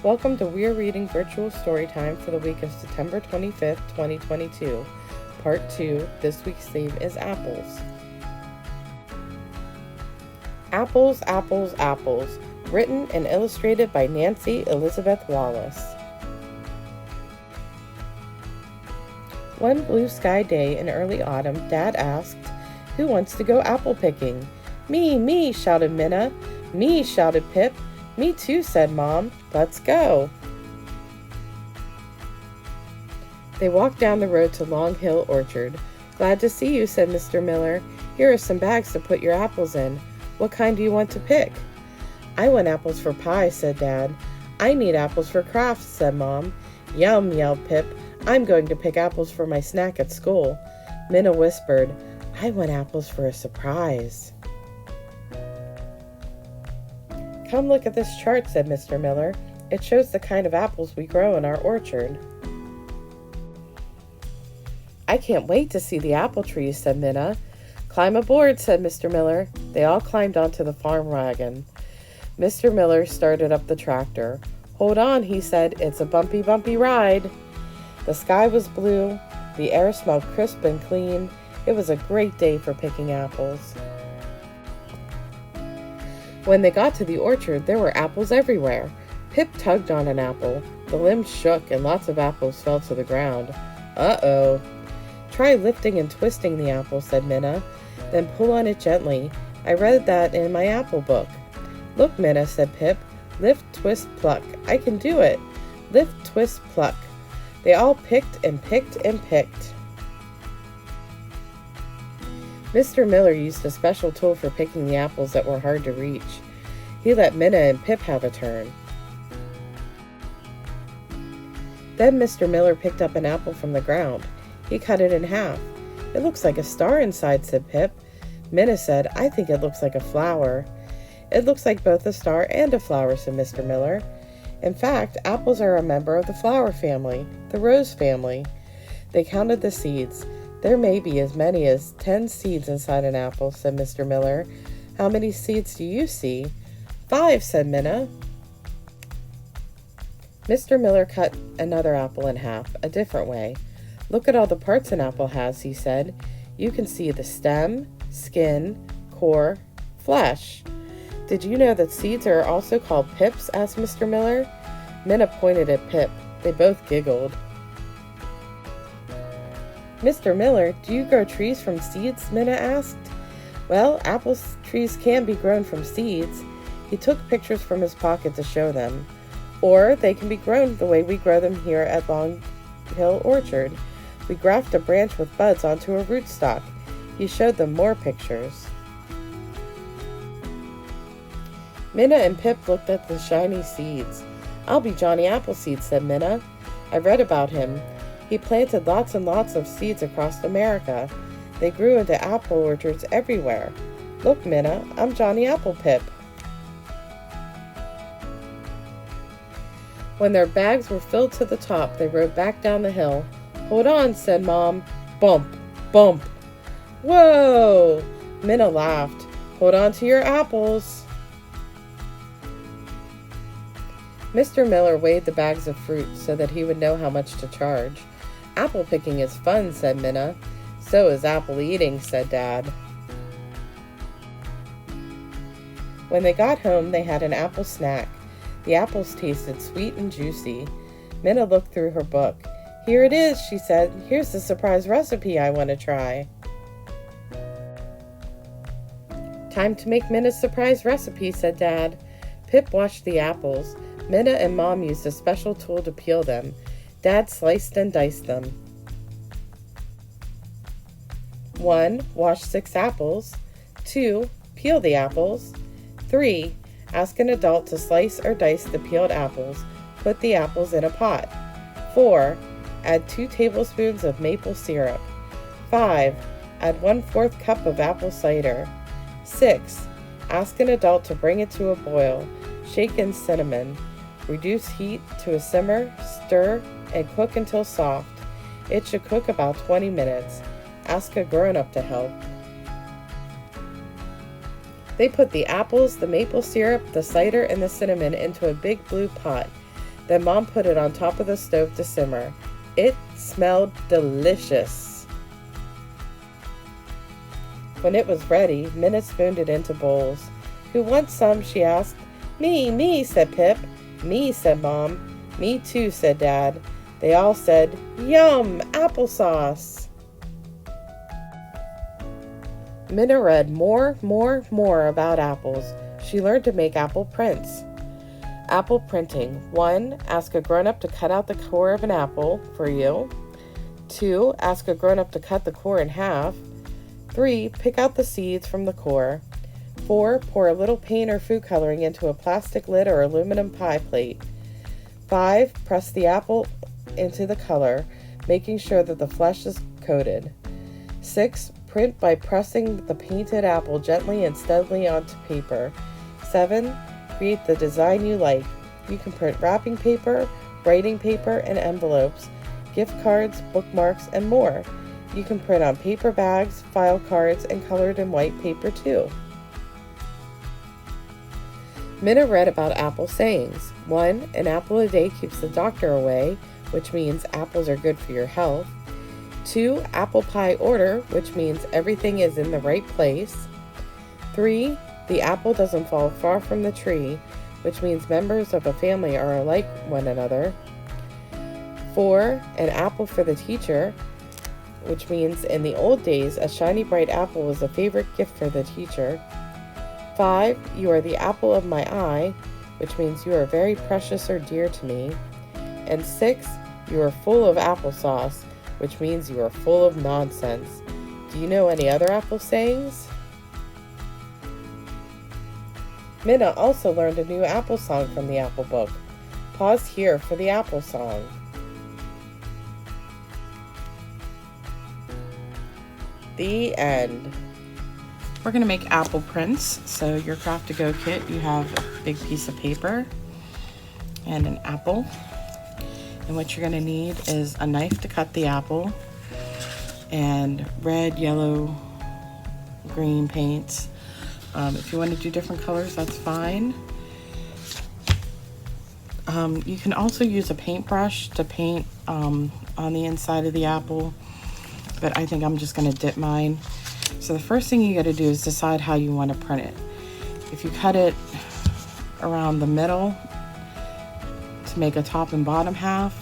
Welcome to Weir Reading Virtual Storytime for the week of September 25th, 2022. Part 2, this week's theme is apples. Apples, Apples, Apples, written and illustrated by Nancy Elizabeth Wallace. One blue sky day in early autumn, Dad asked, "Who wants to go apple picking?" Me, shouted Minna. Me, shouted Pip. Me too, said Mom. Let's go. They walked down the road to Long Hill Orchard. Glad to see you, said Mr. Miller. Here are some bags to put your apples in. What kind do you want to pick? I want apples for pie, said Dad. I need apples for crafts, said Mom. Yum, yelled Pip. I'm going to pick apples for my snack at school. Minna whispered, I want apples for a surprise. Come look at this chart, said Mr. Miller. It shows the kind of apples we grow in our orchard. I can't wait to see the apple trees, said Minna. Climb aboard, said Mr. Miller. They all climbed onto the farm wagon. Mr. Miller started up the tractor. Hold on, he said. It's a bumpy, bumpy ride. The sky was blue. The air smelled crisp and clean. It was a great day for picking apples. When they got to the orchard, there were apples everywhere. Pip tugged on an apple. The limbs shook and lots of apples fell to the ground. Uh-oh. Try lifting and twisting the apple, said Minna. Then pull on it gently. I read that in my apple book. Look, Minna, said Pip. Lift, twist, pluck. I can do it. Lift, twist, pluck. They all picked and picked and picked. Mr. Miller used a special tool for picking the apples that were hard to reach. He let Minna and Pip have a turn. Then Mr. Miller picked up an apple from the ground. He cut it in half. It looks like a star inside, said Pip. Minna said, I think it looks like a flower. It looks like both a star and a flower, said Mr. Miller. In fact, apples are a member of the flower family, the rose family. They counted the seeds. There may be as many as 10 seeds inside an apple, said Mr. Miller. How many seeds do you see? 5, said Minna. Mr. Miller cut another apple in half, a different way. Look at all the parts an apple has, he said. You can see the stem, skin, core, flesh. Did you know that seeds are also called pips? Asked Mr. Miller. Minna pointed at Pip. They both giggled. Mr. Miller, do you grow trees from seeds? Minna asked. Well, apple trees can be grown from seeds. He took pictures from his pocket to show them. Or they can be grown the way we grow them here at Long Hill Orchard. We graft a branch with buds onto a rootstock. He showed them more pictures. Minna and Pip looked at the shiny seeds. I'll be Johnny Appleseed, said Minna. I read about him. He planted lots and lots of seeds across America. They grew into apple orchards everywhere. Look, Minna, I'm Johnny Applepip. When their bags were filled to the top, they rode back down the hill. Hold on, said Mom. Bump, bump. Whoa! Minna laughed. Hold on to your apples. Mr. Miller weighed the bags of fruit so that he would know how much to charge. Apple picking is fun, said Minna. So is apple eating, said Dad. When they got home, they had an apple snack. The apples tasted sweet and juicy. Minna looked through her book. Here it is, she said. Here's the surprise recipe I want to try. Time to make Minna's surprise recipe, said Dad. Pip washed the apples. Minna and Mom used a special tool to peel them. Dad sliced and diced them. 1. Wash 6 apples. 2. Peel the apples. 3. Ask an adult to slice or dice the peeled apples. Put the apples in a pot. 4. Add 2 tablespoons of maple syrup. 5. Add 1/4 cup of apple cider. 6. Ask an adult to bring it to a boil. Shake in cinnamon. Reduce heat to a simmer, stir, and cook until soft. It should cook about 20 minutes. Ask a grown-up to help. They put the apples, the maple syrup, the cider, and the cinnamon into a big blue pot. Then Mom put it on top of the stove to simmer. It smelled delicious. When it was ready, Minna spooned it into bowls. Who wants some? She asked. Me, said Pip. Me, said Mom. Me too, said Dad. They all said, Yum, applesauce. Minna read more about apples. She learned to make apple prints. Apple printing. 1. Ask a grown-up to cut out the core of an apple for you. 2. Ask a grown-up to cut the core in half. 3. Pick out the seeds from the core. 4. Pour a little paint or food coloring into a plastic lid or aluminum pie plate. 5. Press the apple into the color, making sure that the flesh is coated. 6. Print by pressing the painted apple gently and steadily onto paper. 7. Create the design you like. You can print wrapping paper, writing paper, and envelopes, gift cards, bookmarks, and more. You can print on paper bags, file cards, and colored and white paper too. Minna read about apple sayings. 1. An apple a day keeps the doctor away, which means apples are good for your health. 2. Apple pie order, which means everything is in the right place. 3. The apple doesn't fall far from the tree, which means members of a family are alike one another. 4. An apple for the teacher, which means in the old days a shiny bright apple was a favorite gift for the teacher. 5. You are the apple of my eye, which means you are very precious or dear to me. And 6. You are full of applesauce, which means you are full of nonsense. Do you know any other apple sayings? Minna also learned a new apple song from the Apple Book. Pause here for the apple song. The end. We're going to make apple prints. So your Craft to Go kit, you have a big piece of paper and an apple. And what you're going to need is a knife to cut the apple and red, yellow, green paints. If you want to do different colors, that's fine. You can also use a paintbrush to paint on the inside of the apple, but I think I'm just going to dip mine. So the first thing you got to do is decide how you want to print it. If you cut it around the middle to make a top and bottom half,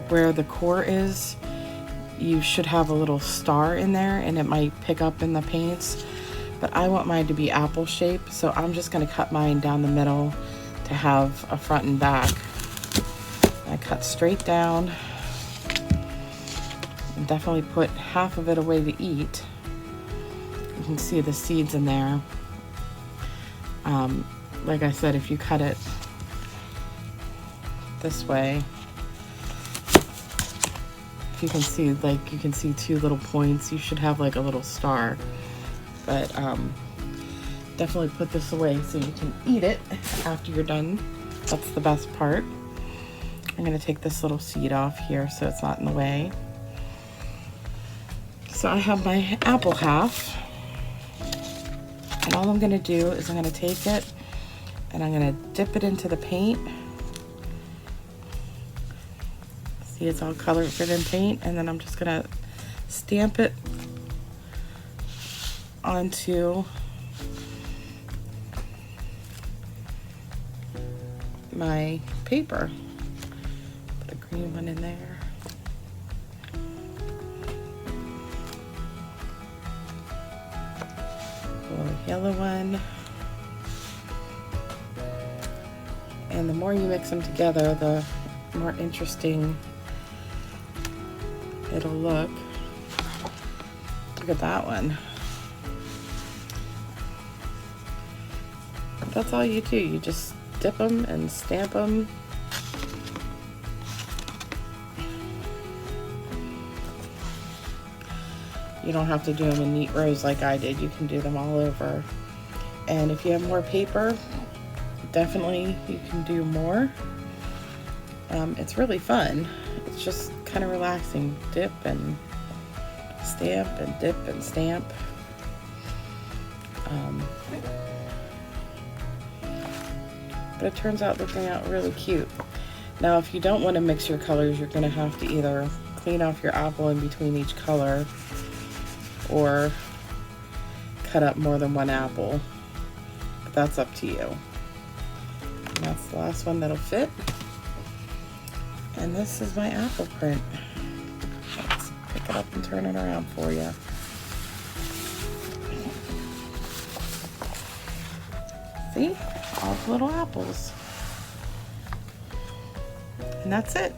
where the core is, you should have a little star in there and it might pick up in the paints. But I want mine to be apple shaped, so I'm just going to cut mine down the middle to have a front and back. I cut straight down and definitely put half of it away to eat. You can see the seeds in there. Like I said, if you cut it this way, if you can see, like you can see two little points, you should have like a little star. But definitely put this away so you can eat it after you're done. That's the best part. I'm going to take this little seed off here so it's not in the way. So I have my apple half. And all I'm going to do is I'm going to take it and I'm going to dip it into the paint. See, it's all colored in paint. And then I'm just going to stamp it onto my paper. Put a green one in there. A little yellow one. And the more you mix them together, the more interesting it'll look. Look at that one. That's all you do. You just dip them and stamp them. You don't have to do them in neat rows like I did. You can do them all over. And if you have more paper, definitely you can do more. It's really fun. It's just kind of relaxing. Dip and stamp and dip and stamp. but it turns out looking out really cute. Now if you don't want to mix your colors, you're going to have to either clean off your apple in between each color or cut up more than one apple, but that's up to you. And that's the last one that'll fit. And this is my apple print. Let's pick it up and turn it around for you. See? All the little apples. And that's it.